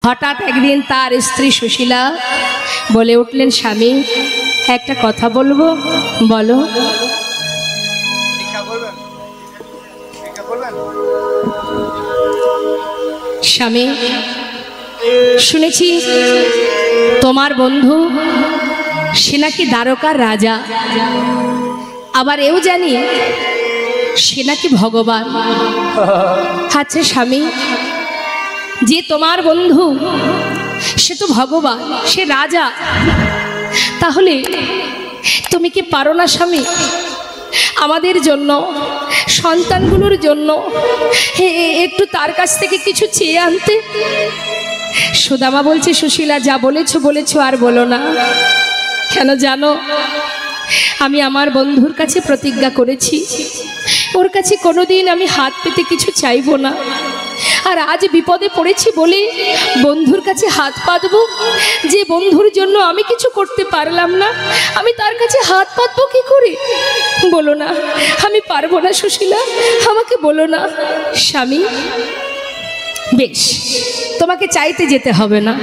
হঠাৎ একদিন তার স্ত্রী সুশীলা বলে উঠলেন, স্বামী একটা কথা বলবো, বলো। স্বামী, শুনেছি তোমার বন্ধু সে নাকি দ্বারকার রাজা, আবার এও জানি সে নাকি ভগবান। আচ্ছা স্বামী, যে তোমার বন্ধু সে তো ভগবান, সে রাজা, তাহলে তুমি কি পারো না স্বামী আমাদের জন্য, সন্তানগুলোর জন্য একটু তার কাছ থেকে কিছু চেয়ে আনতে? সুদামা বলছে, সুশীলা যা বলেছো বলেছো, আর বলো না। কেন জানো, আমি আমার বন্ধুর কাছে প্রতিজ্ঞা করেছি ওর কাছে কোনোদিন আমি হাত পেতে কিছু চাইবো না। আর আজ বিপদে পড়েছি বলে বন্ধুর কাছে হাত পাতবো, যে বন্ধুর জন্য আমি কিছু করতে পারলাম না, আমি তার কাছে হাত পাতবো কি করে? বলো না, আমি পারবো না সুশীলা, আমাকে বলো না। স্বামী, বেশ, তোমাকে চাইতে যেতে হবে না।